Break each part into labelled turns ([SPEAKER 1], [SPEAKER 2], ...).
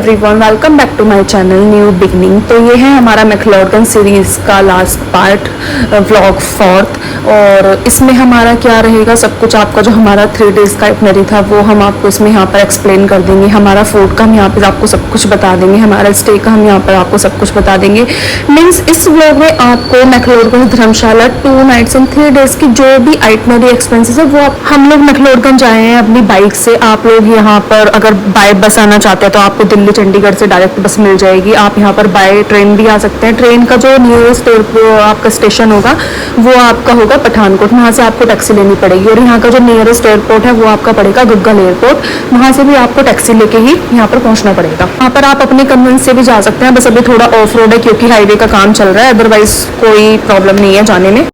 [SPEAKER 1] Everyone, welcome back to my channel new beginning. तो ये है हमारा मैक्लोडगंज सीरीज़ का लास्ट पार्ट, व्लॉग फोर्थ। और इसमें हमारा क्या रहेगा, सब कुछ आपका जो हमारा 3 डेज़ का इटनरी था वो हम आपको इसमें यहाँ पर एक्सप्लेन कर देंगे। हमारा फूड का हम यहाँ पर आपको सब कुछ बता देंगे, हमारा स्टे का हम यहाँ पर आपको सब कुछ बता देंगे। मीन्स इस व्लॉग में आपको मैक्लोडगंज धर्मशाला 2 नाइट्स एंड 3 डेज़ की जो भी आइटनरी एक्सपेंसेस है वो हम लोग मैक्लोडगंज आए हैं अपनी बाइक से। आप लोग यहाँ पर अगर बाय बस आना चाहते हैं तो आपको दिल्ली चंडीगढ़ से डायरेक्ट बस मिल जाएगी। आप यहाँ पर बाय ट्रेन भी आ सकते हैं। ट्रेन का जो नियरेस्ट आपका स्टेशन होगा वो आपका होगा पठानकोट, वहाँ से आपको टैक्सी लेनी पड़ेगी। और यहाँ का जो नियरेस्ट एयरपोर्ट है वो आपका पड़ेगा गग्गल एयरपोर्ट, वहाँ से भी आपको टैक्सी लेके ही यहाँ पर पहुँचना पड़ेगा। वहाँ पर आप अपने कन्वेंस से भी जा सकते हैं, बस अभी थोड़ा ऑफ रोड है क्योंकि हाईवे का काम चल रहा है, अदरवाइज कोई प्रॉब्लम नहीं है जाने में।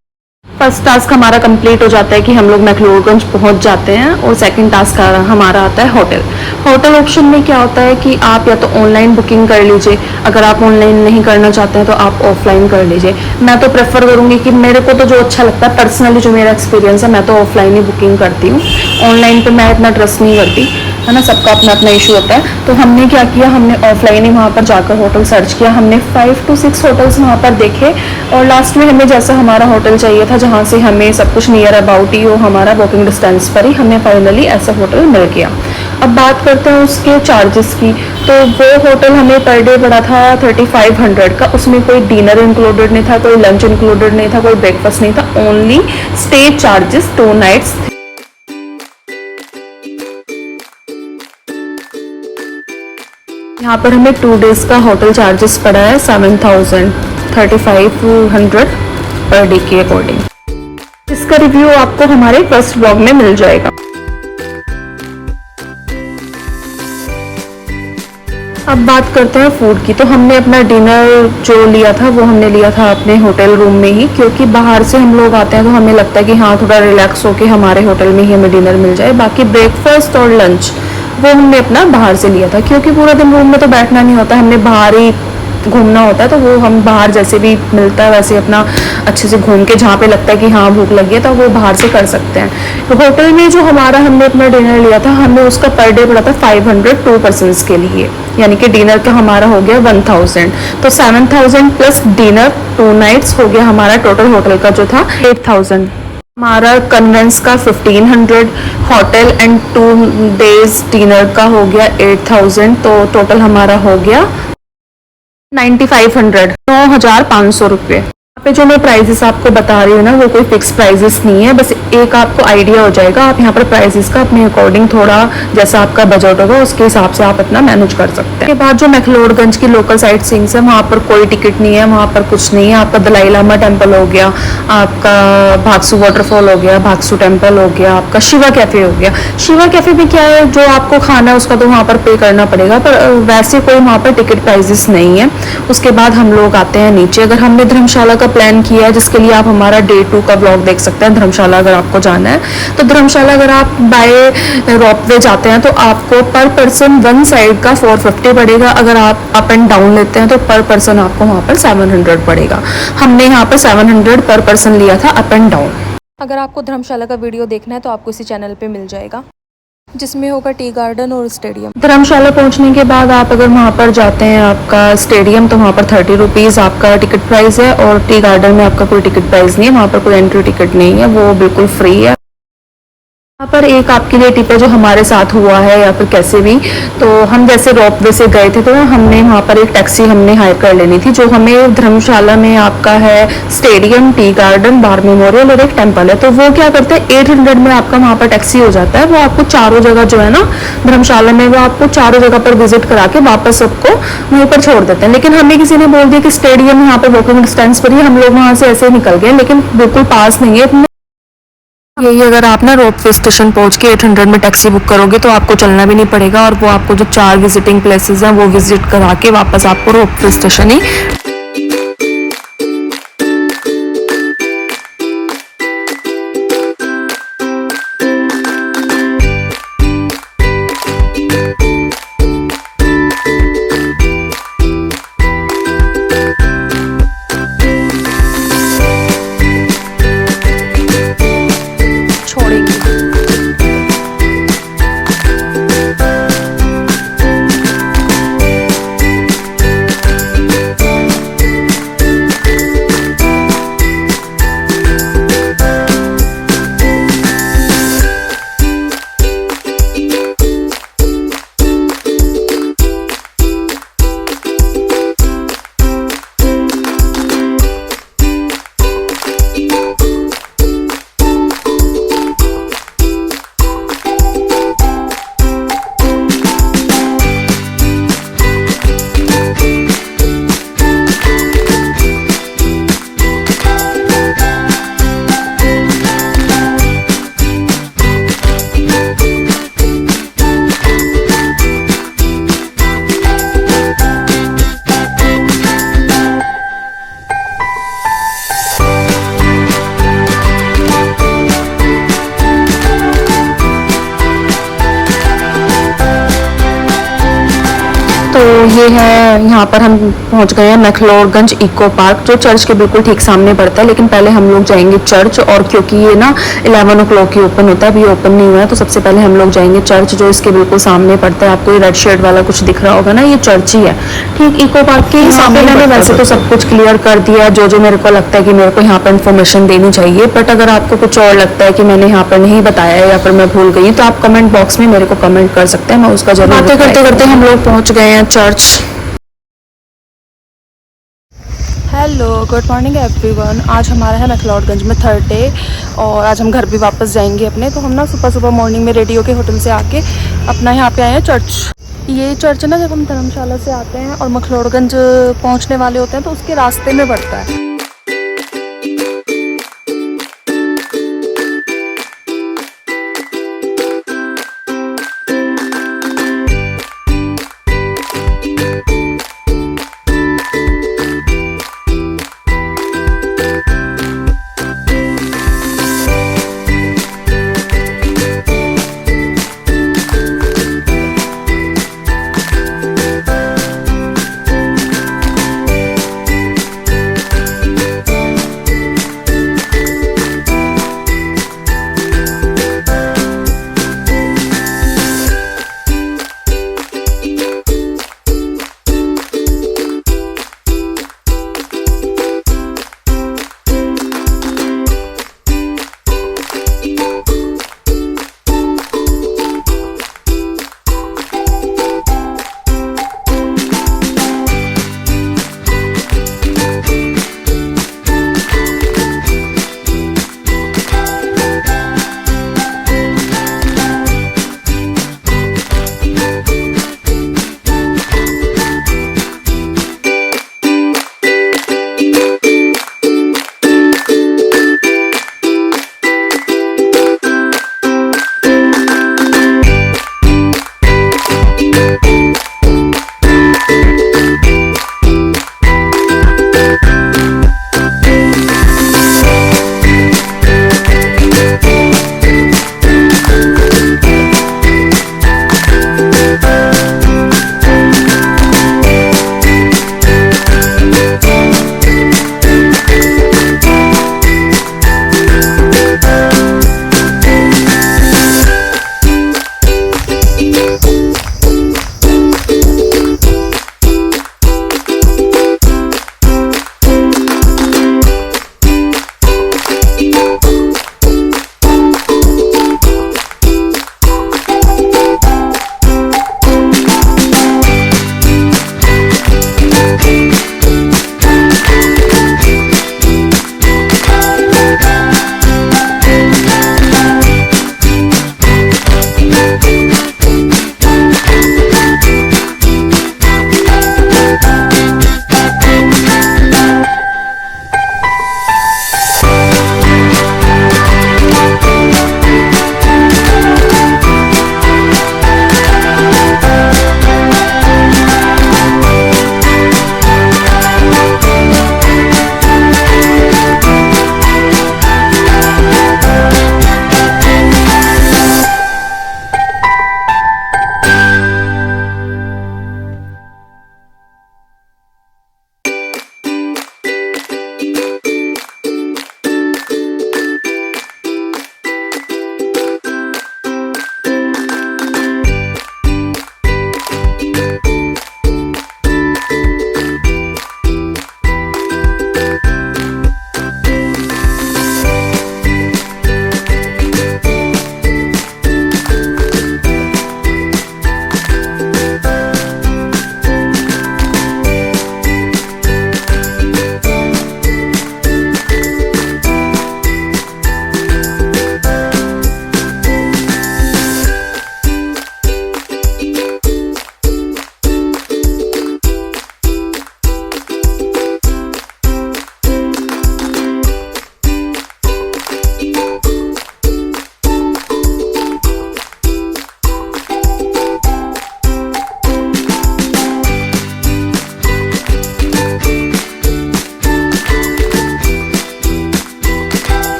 [SPEAKER 1] फर्स्ट टास्क हमारा कंप्लीट हो जाता है कि हम लोग मैक्लोडगंज पहुंच जाते हैं। और सेकंड टास्क हमारा आता है होटल। होटल ऑप्शन में क्या होता है कि आप या तो ऑनलाइन बुकिंग कर लीजिए, अगर आप ऑनलाइन नहीं करना चाहते हैं तो आप ऑफलाइन कर लीजिए। मैं तो प्रेफर करूंगी कि मेरे को तो जो अच्छा लगता है पर्सनली, जो मेरा एक्सपीरियंस है, मैं तो ऑफलाइन ही बुकिंग करती हूँ। ऑनलाइन पर मैं इतना ट्रस्ट नहीं करती, है ना, सबका अपना अपना इशू होता है। तो हमने क्या किया, हमने ऑफलाइन ही वहाँ पर जाकर होटल सर्च किया। हमने 5 to 6 होटल्स वहाँ पर देखे और लास्ट में हमें जैसा हमारा होटल चाहिए था, जहाँ से हमें सब कुछ नियर अबाउट ही हो, हमारा वॉकिंग डिस्टेंस पर ही हमें फाइनली ऐसा होटल मिल गया। अब बात करते हैं उसके चार्जेस की। तो वो होटल हमें पर डे पड़ा था 3500 का। उसमें कोई डिनर इंक्लूडेड नहीं था, कोई लंच इंक्लूडेड नहीं था, कोई ब्रेकफास्ट नहीं था, ओनली स्टे चार्जेस 2 नाइट्स। यहाँ पर हमें 2 डेज़ का होटल चार्जेस पड़ा है 3500 पर डे के अकॉर्डिंग। इसका रिव्यू आपको हमारे फर्स्ट ब्लॉग में मिल जाएगा। अब बात करते हैं फूड की। तो हमने अपना डिनर जो लिया था वो हमने लिया था अपने होटल रूम में ही, क्योंकि बाहर से हम लोग आते हैं तो हमें लगता है कि हाँ थोड़ा रिलैक्स होके हमारे होटल में ही हमें डिनर मिल जाए। बाकी ब्रेकफास्ट और लंच वो हमने अपना बाहर से लिया था, क्योंकि पूरा दिन रूम में तो बैठना नहीं होता, हमने बाहर ही घूमना होता है। तो वो हम बाहर जैसे भी मिलता है वैसे अपना अच्छे से घूम के, जहाँ पे लगता है कि हाँ भूख लगी है तो वो बाहर से कर सकते हैं। तो होटल में जो हमने अपना डिनर लिया था, हमें उसका पर डे पड़ा था 500 2 पर्सन्स के लिए, यानी कि डिनर का हमारा हो गया 1000। तो 7000 प्लस डिनर 2 नाइट्स हो गया हमारा टोटल होटल का जो था 8000। हमारा कन्वेंस का 1500, होटल एंड 2 डेज डिनर का हो गया 8000। तो टोटल हमारा हो गया 9500, 9500 रुपये। यहाँ पे जो मैं प्राइजेस आपको बता रही हूँ ना, वो कोई फिक्स प्राइजेस नहीं है, बस एक आपको आइडिया हो जाएगा। आप यहाँ पर प्राइजेस का अपने अकॉर्डिंग थोड़ा जैसा आपका बजट होगा उसके हिसाब से आप अपना मैनेज कर सकते हैं। उसके बाद जो मैक्लोडगंज की लोकल साइट सीइंग्स है, वहाँ पर कोई टिकट नहीं है, वहाँ पर कुछ नहीं है। आपका दलाई लामा टेम्पल हो गया, आपका भागसू वाटरफॉल हो गया, भागसू टेम्पल हो गया, आपका शिवा कैफे हो गया। शिवा कैफे में क्या है, जो आपको खाना है उसका तो वहाँ पर पे करना पड़ेगा, पर वैसे कोई वहाँ पर टिकट प्राइजेस नहीं है। उसके बाद हम लोग आते हैं नीचे। अगर हमने धर्मशाला का प्लान किया है, जिसके लिए आप हमारा डे 2 का ब्लॉग देख सकते हैं। धर्मशाला अगर आपको जाना है तो धर्मशाला अगर आप बाय रोपवे जाते हैं तो आपको पर पर्सन वन साइड का 450 पड़ेगा। अगर आप अप एंड डाउन लेते हैं तो पर पर्सन आपको वहाँ पर 700 पड़ेगा। हमने यहाँ पर 700 पर पर्सन लिया था अप एंड डाउन।
[SPEAKER 2] अगर आपको धर्मशाला का वीडियो देखना है तो आपको इसी चैनल पे मिल जाएगा, जिसमें होगा टी गार्डन और स्टेडियम।
[SPEAKER 1] धर्मशाला पहुंचने के बाद आप अगर वहाँ पर जाते हैं आपका स्टेडियम, तो वहाँ पर 30 रुपीज़ आपका टिकट प्राइस है। और टी गार्डन में आपका कोई टिकट प्राइस नहीं है, वहाँ पर कोई एंट्री टिकट नहीं है, वो बिल्कुल फ्री है। यहाँ पर एक आपके लिए टिप है जो हमारे साथ हुआ है या फिर कैसे भी, तो हम जैसे रोपवे से गए थे तो हमने वहाँ पर एक टैक्सी हमने हायर कर लेनी थी, जो हमें धर्मशाला में आपका है स्टेडियम, टी गार्डन, बार मेमोरियल और एक टेम्पल है। तो वो क्या करते हैं 800 में आपका वहाँ पर टैक्सी हो जाता है। वो आपको चारों जगह जो है ना धर्मशाला में, वो आपको चारों जगह पर विजिट करा के वापस सबको वहीं पर छोड़ देते हैं। लेकिन हमें किसी ने बोल दिया कि स्टेडियम यहाँ पर वॉकिंग डिस्टेंस पर ही, हम लोग वहाँ से ऐसे निकल गए, लेकिन बिल्कुल पास नहीं है। यही अगर आप ना रोपवे स्टेशन पहुंच के 800 में टैक्सी बुक करोगे तो आपको चलना भी नहीं पड़ेगा, और वो आपको जो 4 विजिटिंग प्लेसेस हैं वो विजिट करा के वापस आपको रोपवे स्टेशन ही छोड़ेंगे। ये है, यहाँ पर हम पहुँच गए हैं मैक्लोडगंज इको पार्क, जो चर्च के बिल्कुल ठीक सामने पड़ता है। लेकिन पहले हम लोग जाएंगे चर्च, और क्योंकि ये ना 11 o'clock ही ओपन होता है, अभी ओपन नहीं हुआ है, तो सबसे पहले हम लोग जाएंगे चर्च, जो इसके बिल्कुल सामने पड़ता है। आपको ये रेड शेड वाला कुछ दिख रहा होगा ना, ये चर्च ही है, ठीक इको पार्क के सामने। मैंने वैसे तो सब कुछ क्लियर कर दिया, जो जो मेरे को लगता है कि मेरे को यहाँ पर इन्फॉर्मेशन देनी चाहिए, बट अगर आपको कुछ और लगता है कि मैंने यहाँ पर नहीं बताया है या फिर मैं भूल गई, तो आप कमेंट बॉक्स में मेरे को कमेंट कर सकते हैं, मैं उसका जरूर। बातें करते करते हम लोग पहुँच गए हैं church.
[SPEAKER 2] Hello, good morning everyone. आज हमारा है मैक्लोडगंज में 3rd डे, और आज हम घर भी वापस जाएंगे अपने। तो हम ना सुबह सुबह मॉर्निंग में रेडी होके होटल से आके अपना यहाँ पे आए हैं चर्च। ये चर्च है ना, जब हम धर्मशाला से आते हैं और मैक्लोडगंज पहुँचने वाले होते हैं, तो उसके रास्ते में पड़ता है।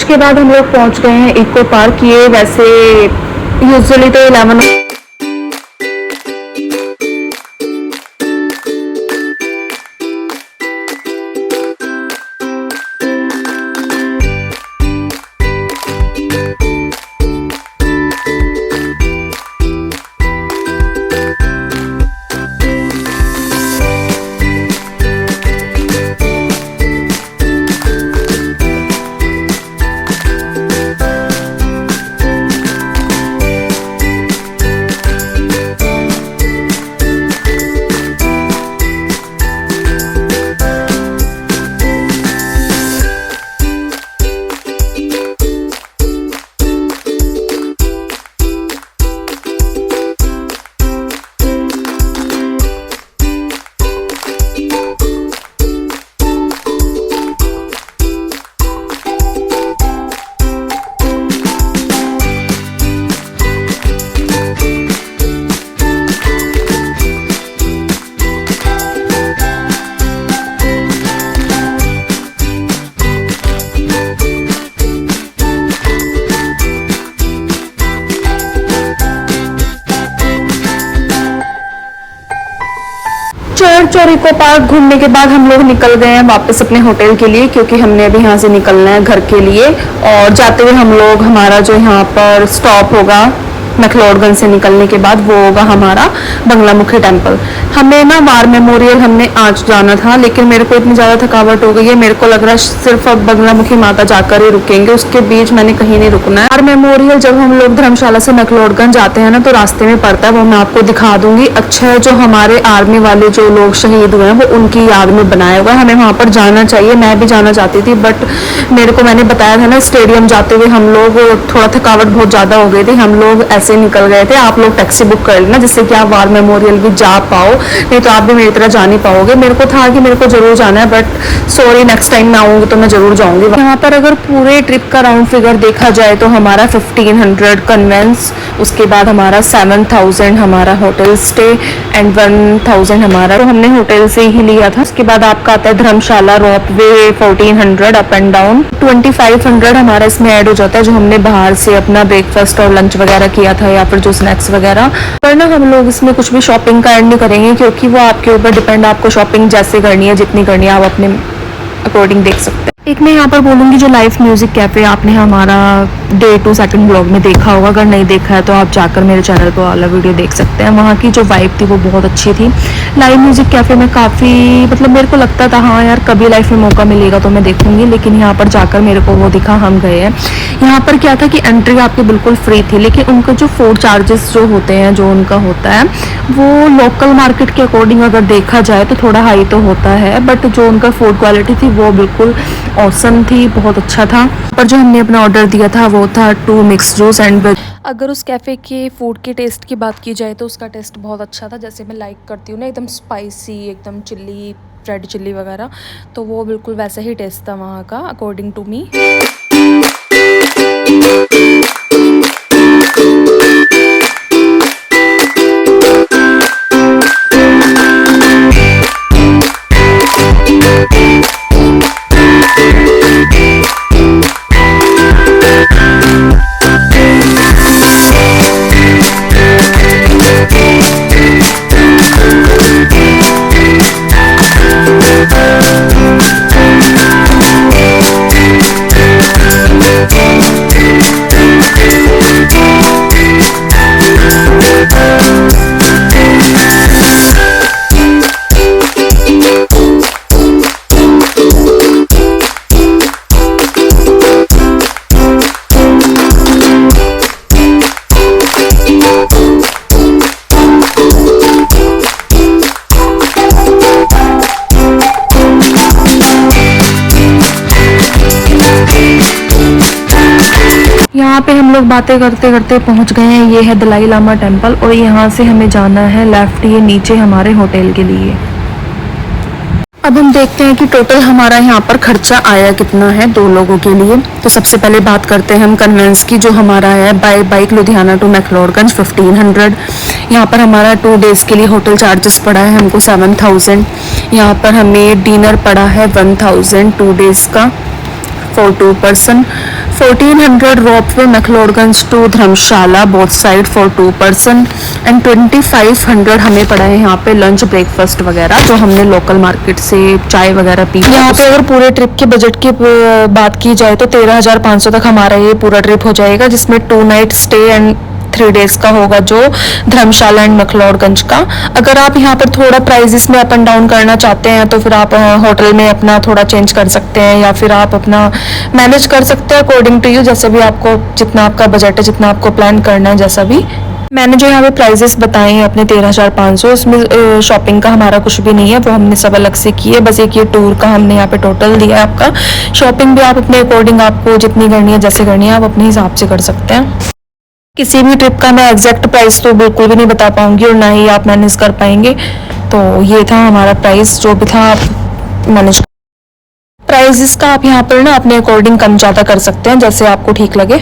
[SPEAKER 1] चर्च के बाद हम लोग पहुंच गए हैं इको पार्क। ये वैसे यूजुअली तो 11 चर्च और इको पार्क घूमने के बाद हम लोग निकल गए हैं वापस अपने होटल के लिए, क्योंकि हमने अभी यहाँ से निकलना है घर के लिए। और जाते हुए हम लोग, हमारा जो यहाँ पर स्टॉप होगा मैक्लोडगंज से निकलने के बाद, वो होगा हमारा बंगलामुखी टेम्पल। हमें ना वार मेमोरियल हमने आज जाना था, लेकिन मेरे को इतनी ज़्यादा थकावट हो गई है, मेरे को लग रहा है सिर्फ अब बंगलामुखी माता जाकर ही रुकेंगे, उसके बीच मैंने कहीं नहीं रुकना है। वार मेमोरियल जब हम लोग धर्मशाला से मैक्लोडगंज जाते हैं ना, तो रास्ते में पड़ता है, वो मैं आपको दिखा दूंगी। अच्छा है, जो हमारे आर्मी वाले जो लोग शहीद हुए हैं वो उनकी याद में बनाया हुआ है, हमें वहाँ पर जाना चाहिए। मैं भी जाना चाहती थी, बट मैंने बताया था ना, स्टेडियम जाते हुए हम लोग थोड़ा थकावट बहुत ज़्यादा हो गई थी, हम लोग ऐसे निकल गए थे। आप लोग टैक्सी बुक कर लेना जिससे कि आप वार मेमोरियल भी जा पाओ, नहीं तो आप भी मेरी तरह जा नहीं पाओगे। मेरे को था कि मेरे को जरूर जाना है, बट सॉरी, नेक्स्ट टाइम मैं आऊंगी तो मैं जरूर जाऊंगी। यहाँ पर अगर पूरे ट्रिप का राउंड फिगर देखा जाए तो हमारा 1500 कन्वेंस, उसके बाद हमारा 7000 हमारा होटल स्टे एंड 1000 हमारा, तो हमने होटल से ही लिया था। उसके बाद आपका आता है धर्मशाला रोप वे 1400 अप एंड डाउन, 2500 हमारा इसमें ऐड हो जाता है जो हमने बाहर से अपना ब्रेकफास्ट और लंच वगैरह किया था, या फिर जो स्नैक्स वगैरह। पर ना हम लोग इसमें कुछ भी शॉपिंग का ऐड नहीं करेंगे, क्योंकि वो आपके ऊपर डिपेंड, आपको शॉपिंग जैसे करनी है, जितनी करनी है, आप अपने अकॉर्डिंग देख सकते हैं। एक मैं यहाँ पर बोलूँगी, जो लाइव म्यूजिक कैफे आपने हमारा डे 2 सेकंड ब्लॉग में देखा होगा, अगर नहीं देखा है तो आप जाकर मेरे चैनल पर वाला वीडियो देख सकते हैं। वहाँ की जो वाइब थी वो बहुत अच्छी थी। लाइव म्यूजिक कैफे में काफ़ी, मतलब मेरे को लगता था हाँ यार कभी लाइफ में मौका मिलेगा तो मैं देखूंगी, लेकिन यहाँ पर जाकर मेरे को वो दिखा, हम गए हैं। यहाँ पर क्या था कि एंट्री आपकी बिल्कुल फ्री थी, लेकिन उनका जो फूड चार्जेस जो होते हैं, जो उनका होता है वो लोकल मार्केट के अकॉर्डिंग अगर देखा जाए तो थोड़ा हाई तो होता है, बट जो उनका फूड क्वालिटी थी वो बिल्कुल ऑसम थी, बहुत अच्छा था। पर जो हमने अपना ऑर्डर दिया था वो था 2 मिक्स जूस एंड वेज।
[SPEAKER 2] अगर उस कैफ़े के फूड के टेस्ट की बात की जाए तो उसका टेस्ट बहुत अच्छा था, जैसे मैं लाइक करती हूँ ना, एकदम स्पाइसी, एकदम चिल्ली, रेड चिल्ली वगैरह, तो वो बिल्कुल वैसा ही टेस्ट था वहाँ का अकॉर्डिंग टू मी।
[SPEAKER 1] यहाँ पे हम लोग बातें करते करते पहुँच गए हैं। ये है दलाई लामा टेम्पल, और यहाँ से हमें जाना है लेफ्ट, ये नीचे हमारे होटल के लिए। अब हम देखते हैं कि टोटल हमारा यहाँ पर खर्चा आया कितना है 2 लोगों के लिए। तो सबसे पहले बात करते हैं हम कन्वेंस की, जो हमारा है by bike Ludhiana to McLeodganj 1500। यहाँ पर हमारा 2 डेज़ के लिए होटल चार्जेस पड़ा है हमको 7000। यहाँ पर हमें डिनर पड़ा है 1000 2 डेज़ का for 2 person. 1400 ropeway McLeodganj to Dharamshala both side for 2 person and 2500 हमें पड़ा है यहाँ पे लंच ब्रेकफास्ट वगैरह, जो हमने लोकल मार्केट से चाय वगैरह पी। यहाँ पे अगर पूरे ट्रिप के बजट की बात की जाए तो 13,500 तक हमारा ये पूरा ट्रिप हो जाएगा, जिसमें 2 नाइट स्टे एंड 3 डेज का होगा जो धर्मशाला एंड मैक्लोडगंज का। अगर आप यहाँ पर थोड़ा प्राइजेस में अप एंड डाउन करना चाहते हैं तो फिर आप होटल में अपना थोड़ा चेंज कर सकते हैं, या फिर आप अपना मैनेज कर सकते हैं अकॉर्डिंग टू यू, जैसे भी आपको, जितना आपका बजट है, जितना आपको प्लान करना है, जैसा भी। मैंने जो यहाँ पे प्राइजेस बताए हैं अपने 13,500, उसमें शॉपिंग का हमारा कुछ भी नहीं है, वो हमने सब अलग से की है। बस एक ये टूर का हमने यहाँ पे टोटल दिया है आपका। शॉपिंग भी आप अपने अकॉर्डिंग, आपको जितनी करनी है, जैसे करनी है, आप अपने हिसाब से कर सकते हैं। किसी भी ट्रिप का मैं एग्जैक्ट प्राइस तो बिल्कुल भी नहीं बता पाऊंगी और ना ही आप मैनेज कर पाएंगे। तो ये था हमारा प्राइस, जो भी था आप मैनेज। प्राइसेस का आप यहाँ पर ना अपने अकॉर्डिंग कम ज़्यादा कर सकते हैं, जैसे आपको ठीक लगे।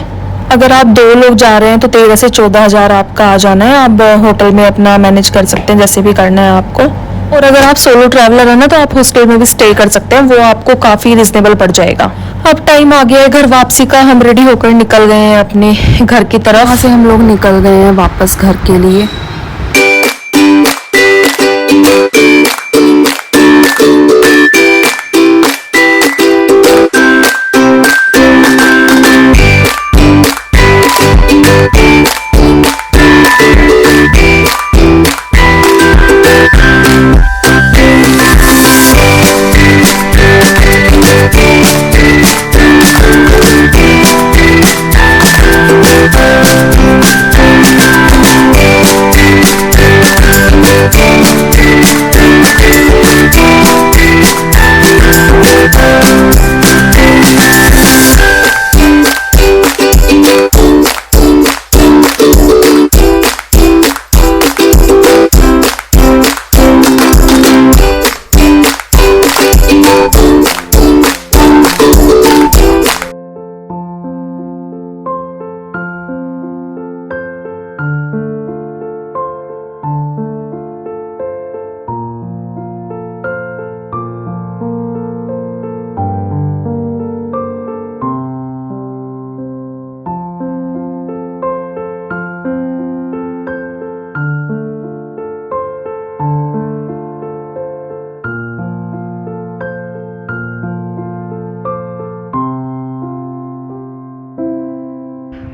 [SPEAKER 1] अगर आप 2 लोग जा रहे हैं तो 13 से 14,000 आपका आ जाना है। आप होटल में अपना मैनेज कर सकते हैं, जैसे भी करना है आपको। और अगर आप सोलो ट्रैवलर है ना, तो आप हॉस्टल में भी स्टे कर सकते हैं, वो आपको काफ़ी रिजनेबल पड़ जाएगा। अब टाइम आ गया है घर वापसी का। हम रेडी होकर निकल गए हैं अपने घर की तरफ। वहाँ से हम लोग निकल गए हैं वापस घर के लिए।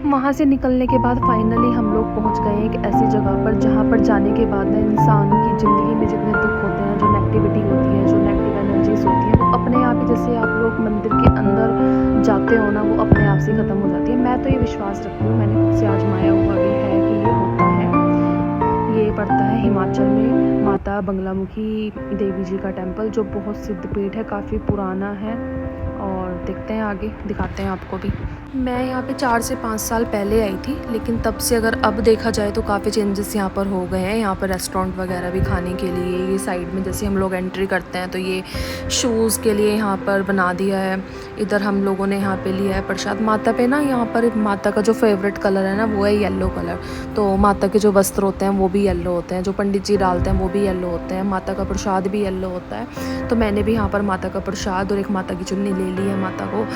[SPEAKER 1] वहाँ से निकलने के बाद फाइनली हम लोग पहुँच गए एक ऐसी जगह पर जहाँ पर जाने के बाद ना इंसान की ज़िंदगी में जितने दुख होते हैं, जो नेगेटिविटी होती है, जो नेगेटिव एनर्जीज होती हैं, वो अपने आप ही, जैसे आप लोग मंदिर के अंदर जाते हो ना, वो अपने आप से ख़त्म हो जाती है। मैं तो ये विश्वास रखती हूँ, मैंने खुद से आजमाया हुआ भी है कि ये होता है। ये पड़ता है हिमाचल में, माता बंगलामुखी देवी जी का टेम्पल, जो बहुत सिद्ध पीठ है, काफ़ी पुराना है। और देखते हैं आगे, दिखाते हैं आपको भी। मैं यहाँ पे 4 से 5 साल पहले आई थी, लेकिन तब से अगर अब देखा जाए तो काफ़ी चेंजेस यहाँ पर हो गए हैं। यहाँ पर रेस्टोरेंट वगैरह भी खाने के लिए, ये साइड में जैसे हम लोग एंट्री करते हैं तो ये शूज़ के लिए यहाँ पर बना दिया है। इधर हम लोगों ने यहाँ पे लिया है प्रसाद। माता पे ना, यहाँ पर माता का जो फेवरेट कलर है ना, वो है येलो कलर। तो माता के जो वस्त्र होते हैं वो भी येलो होते हैं, जो पंडित जी डालते हैं वो भी येलो होते हैं, माता का प्रसाद भी येलो होता है। तो मैंने भी यहाँ पर माता का प्रसाद और एक माता की चुन्नी ले ली है, माता को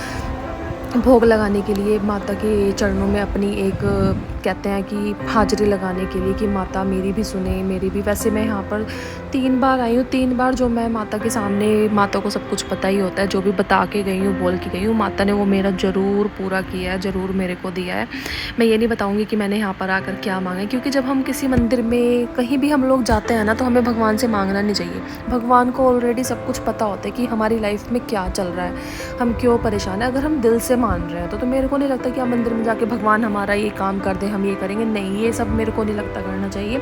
[SPEAKER 1] भोग लगाने के लिए, माता के चरणों में अपनी एक, कहते हैं कि हाजिरी लगाने के लिए, कि माता मेरी भी सुने, मेरी भी। वैसे मैं यहाँ पर 3 बार आई हूँ। 3 बार जो मैं माता के सामने, माता को सब कुछ पता ही होता है, जो भी बता के गई हूँ, बोल के गई हूँ, माता ने वो मेरा ज़रूर पूरा किया है, ज़रूर मेरे को दिया है। मैं ये नहीं बताऊँगी कि मैंने यहाँ पर आकर क्या मांगा है, क्योंकि जब हम किसी मंदिर में, कहीं भी हम लोग जाते हैं ना, तो हमें भगवान से मांगना नहीं चाहिए। भगवान को ऑलरेडी सब कुछ पता होता है कि हमारी लाइफ में क्या चल रहा है, हम क्यों परेशान है। अगर हम दिल से मान रहे हैं तो मेरे को नहीं लगता कि आप मंदिर में जाके भगवान हमारा ये काम कर दें, हम ये करेंगे, नहीं, ये सब मेरे को नहीं लगता करना चाहिए।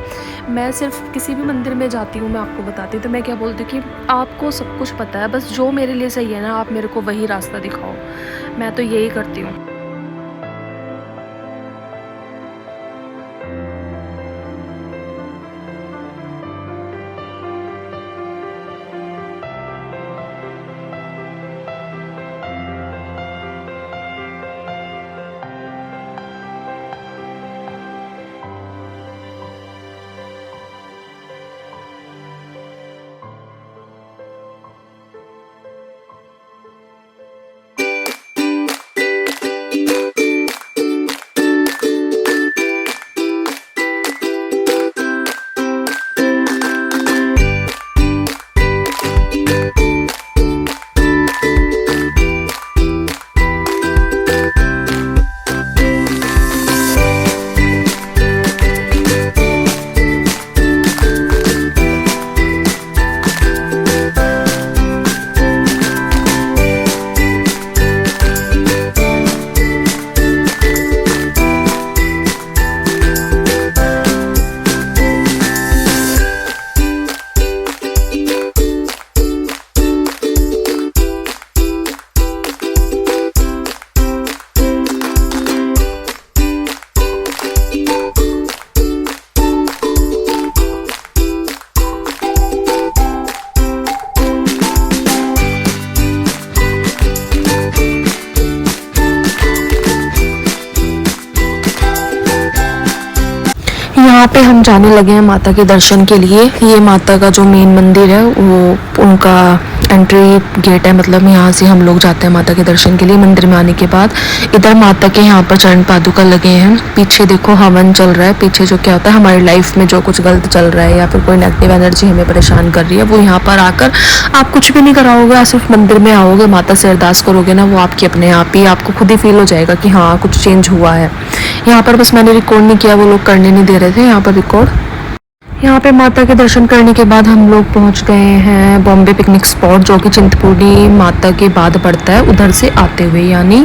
[SPEAKER 1] मैं सिर्फ किसी भी मंदिर में जाती हूँ, मैं आपको बताती हूँ, तो मैं क्या बोलती हूँ कि आपको सब कुछ पता है, बस जो मेरे लिए सही है ना, आप मेरे को वही रास्ता दिखाओ। मैं तो यही करती हूँ। यहाँ पे हम जाने लगे हैं माता के दर्शन के लिए। ये माता का जो मेन मंदिर है वो उनका एंट्री गेट है, मतलब यहाँ से हम लोग जाते हैं माता के दर्शन के लिए। मंदिर में आने के बाद इधर माता के यहाँ पर चरण पादुका लगे हैं। पीछे देखो हवन चल रहा है। पीछे जो क्या होता है हमारी लाइफ में जो कुछ गलत चल रहा है या फिर कोई नेगेटिव एनर्जी हमें परेशान कर रही है, वो यहाँ पर आकर आप कुछ भी नहीं कराओगे, आप सिर्फ मंदिर में आओगे, माता से अरदास करोगे ना, वो आपकी अपने आप ही आपको खुद ही फील हो जाएगा कि हाँ कुछ चेंज हुआ है। यहाँ पर बस मैंने रिकॉर्ड नहीं किया, वो लोग करने नहीं दे रहे थे यहाँ पर रिकॉर्ड। यहाँ पे माता के दर्शन करने के बाद हम लोग पहुँच गए हैं बॉम्बे पिकनिक स्पॉट, जो कि चिंतपूर्णी माता के बाद पड़ता है, उधर से आते हुए। यानी